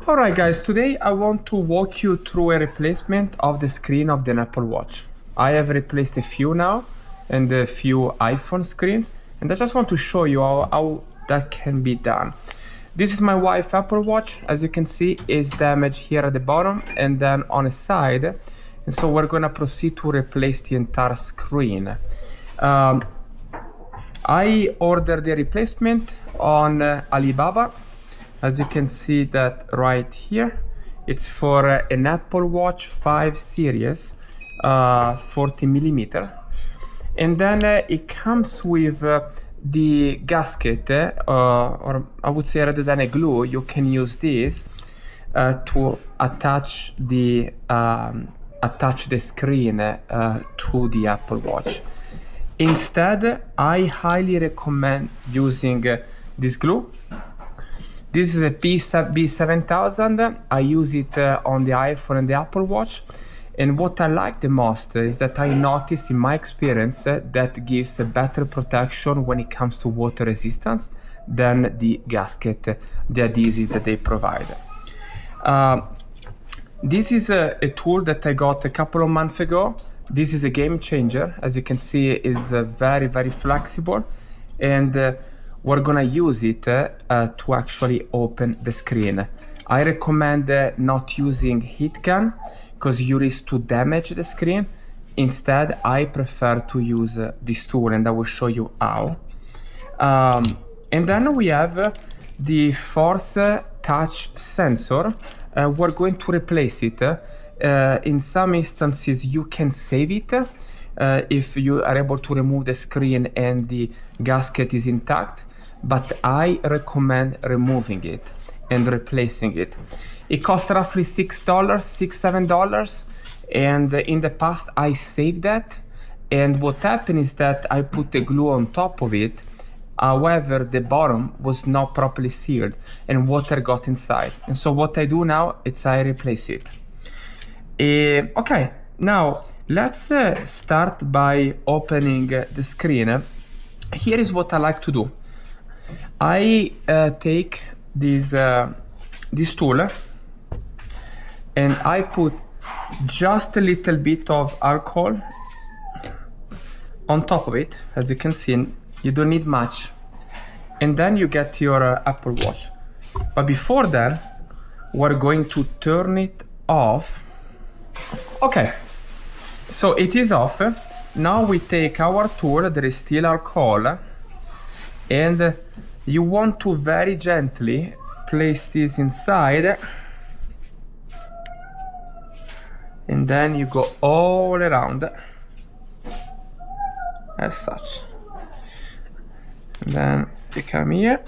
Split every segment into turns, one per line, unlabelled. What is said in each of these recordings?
Alright guys, today I want to walk you through a replacement of the screen of the Apple Watch. I have replaced a few now and a few iPhone screens, and I just want to show you how that can be done. This is my wife's Apple Watch. As you can see, is damaged here at the bottom and then on the side. And so we're gonna proceed to replace the entire screen. I ordered the replacement on Alibaba. As you can see that right here, it's for an Apple Watch 5 series, 40mm. And then it comes with the gasket, or I would say rather than a glue, you can use this to attach the screen to the Apple Watch. Instead, I highly recommend using this glue. This is a B7000. I use it on the iPhone and the Apple Watch. And what I like the most is that I noticed in my experience that gives a better protection when it comes to water resistance than the gasket, the adhesive that they provide. This is a tool that I got a couple of months ago. This is a game changer. As you can see, it is very, very flexible. And we're gonna use it to actually open the screen. I recommend not using heat gun because you risk to damage the screen. Instead, I prefer to use this tool, and I will show you how. And then we have the Force Touch sensor. We're going to replace it. In some instances, you can save it if you are able to remove the screen and the gasket is intact. But I recommend removing it and replacing it. It costs roughly $6, $7. And in the past, I saved that. And what happened is that I put the glue on top of it. However, the bottom was not properly sealed and water got inside. And so what I do now is I replace it. Okay, now let's start by opening the screen. Here is what I like to do. I take this tool and I put just a little bit of alcohol on top of it. As you can see, you don't need much. And then you get your Apple Watch. But before that, we're going to turn it off. Okay, so it is off. Now we take our tool, there is still alcohol, and you want to very gently place this inside, and then you go all around as such. And then you come here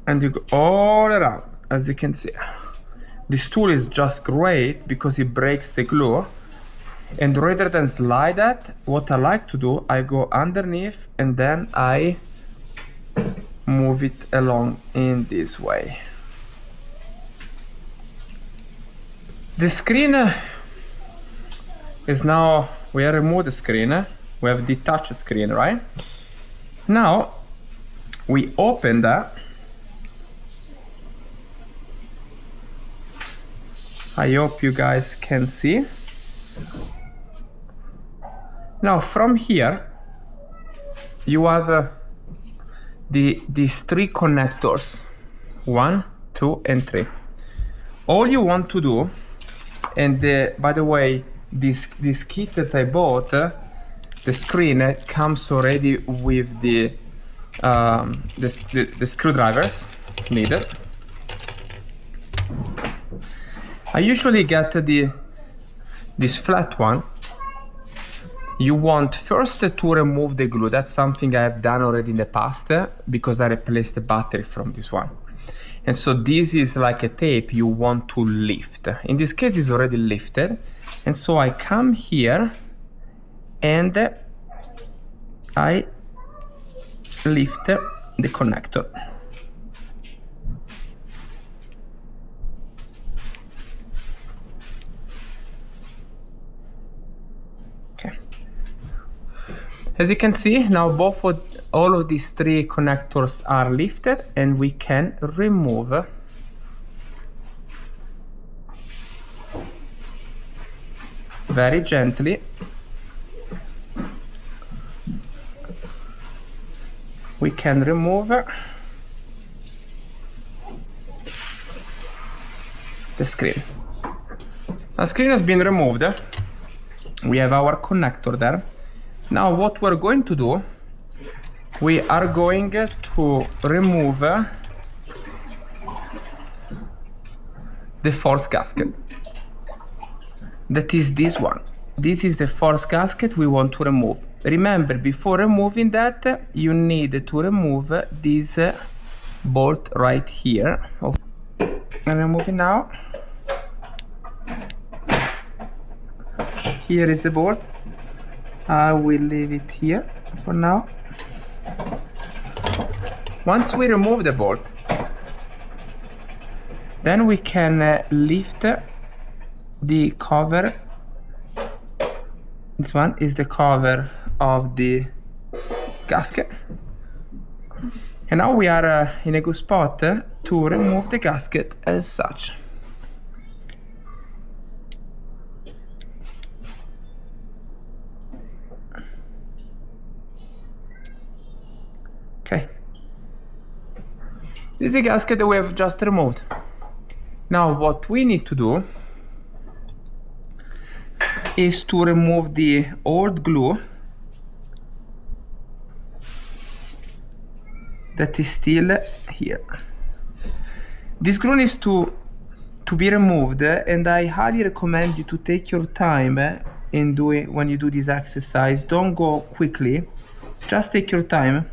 and you go all around, as you can see. This tool is just great because it breaks the glue. And rather than slide that, what I like to do, I go underneath and then I move it along in this way. The screen is now, we have removed the screen. We have detached the screen, right? Now, we open that. I hope you guys can see. Now from here, you have these three connectors, 1, 2, and 3. All you want to do, and by the way, this kit that I bought, the screen comes already with the screwdrivers needed. I usually get this flat one. You want first to remove the glue. That's something I have done already in the past because I replaced the battery from this one. And so this is like a tape you want to lift. In this case, it's already lifted. And so I come here and I lift the connector. As you can see, now all of these three connectors are lifted, and we can remove very gently. We can remove the screen. The screen has been removed. We have our connector there. Now what we're going to do, we are going to remove the force gasket. That is this one. This is the force gasket we want to remove. Remember, before removing that, you need to remove this bolt right here. I'm removing now. Here is the bolt. I will leave it here for now. Once we remove the bolt, then we can lift the cover. This one is the cover of the gasket. And now we are in a good spot to remove the gasket as such. Okay. This is the gasket that we have just removed. Now what we need to do is to remove the old glue that is still here. This glue needs to be removed, and I highly recommend you to take your time when you do this exercise. Don't go quickly, just take your time,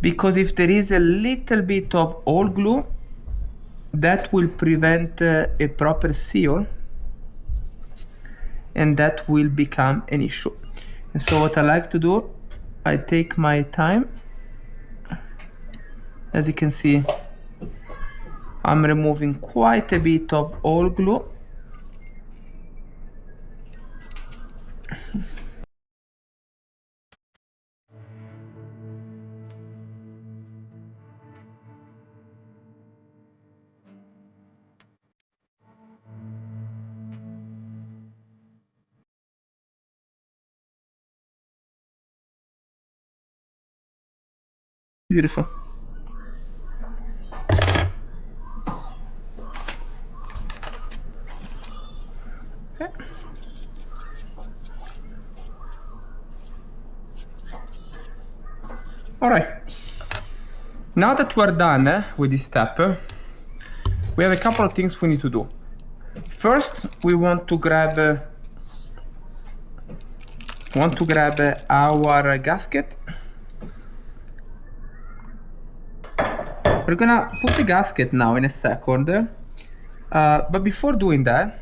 because if there is a little bit of old glue, that will prevent a proper seal, and that will become an issue. And so what I like to do, I take my time. As you can see, I'm removing quite a bit of old glue. Beautiful. Okay. All right. Now that we're done with this step, we have a couple of things we need to do. First, we want to grab our gasket. We're gonna put the gasket now in a second, but before doing that,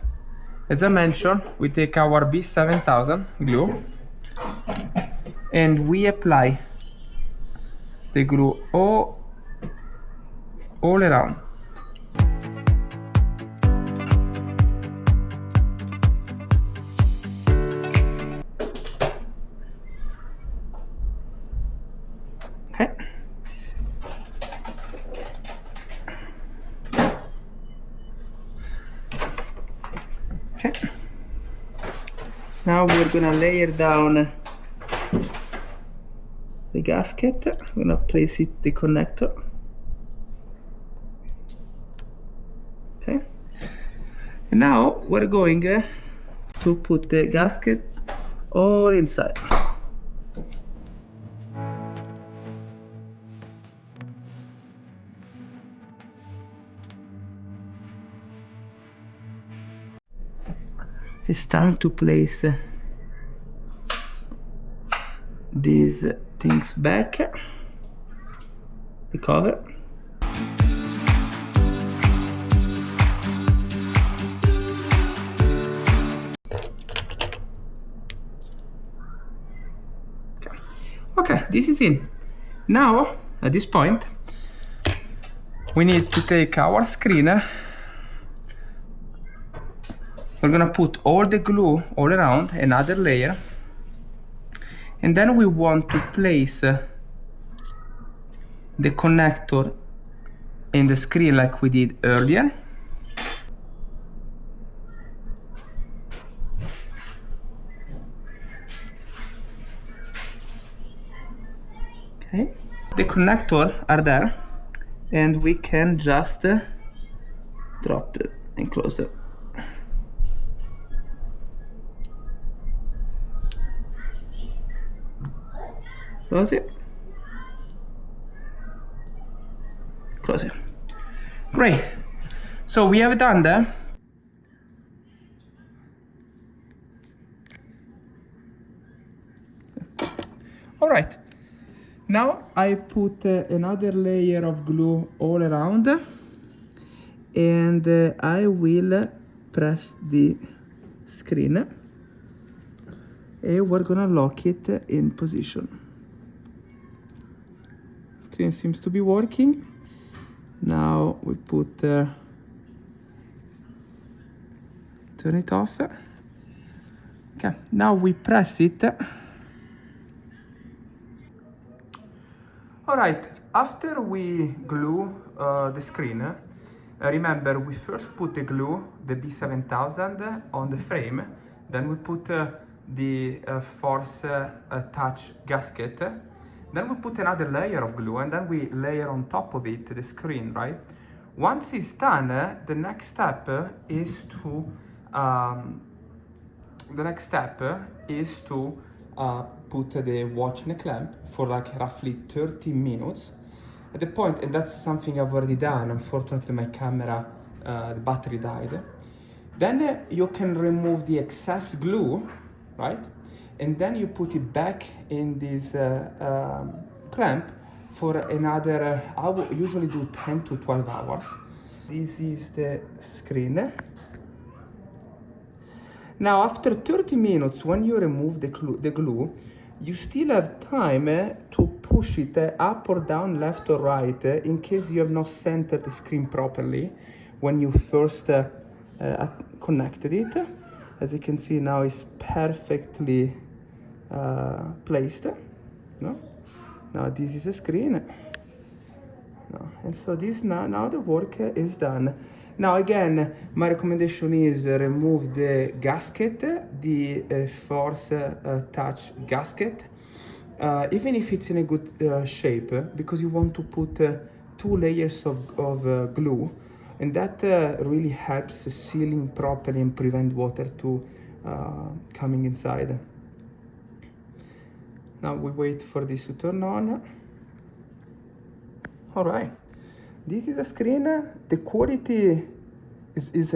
as I mentioned, we take our B7000 glue and we apply the glue all around. Okay. Okay. Now we're gonna layer down the gasket. I'm gonna place the connector. Okay. And now we're going to put the gasket all inside. It's time to place these things back, the cover. Okay, this is in. Now, at this point, we need to take our screen. We're gonna put all the glue all around, another layer. And then we want to place the connector in the screen like we did earlier. Okay, the connector are there, and we can just drop it and close it. Close it. Close it. Great. So we have done that. All right. Now I put another layer of glue all around, and I will press the screen, and we're gonna lock it in position. Screen seems to be working. Now we put turn it off. Okay, now we press it. All right, after we glue the screen, remember we first put the glue, the B7000, on the frame, then we put the force touch gasket, then we put another layer of glue, and then we layer on top of it the screen, right? Once it's done, the next step is to put the watch in a clamp for like roughly 30 minutes. At the point, and that's something I've already done, unfortunately my camera, the battery died. Then you can remove the excess glue, right? And then you put it back in this clamp for another, I will usually do 10 to 12 hours. This is the screen. Now after 30 minutes, when you remove the glue, you still have time to push it up or down, left or right, in case you have not centered the screen properly when you first connected it. As you can see now, it's perfectly placed. No? Now this is a screen. No. And so this now the work is done. Now again, my recommendation is remove the gasket, the force touch gasket, even if it's in a good shape, because you want to put 2 layers of glue, and that really helps sealing properly and prevent water to coming inside. Now we wait for this to turn on. All right. This is a screen. The quality is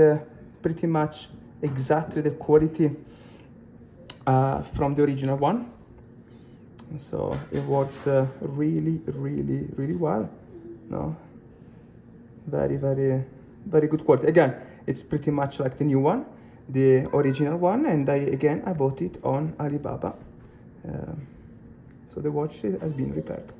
pretty much exactly the quality from the original one. And so it works really well. No, very good quality. Again, it's pretty much like the new one, the original one, and I bought it on Alibaba. So the watch has been repaired.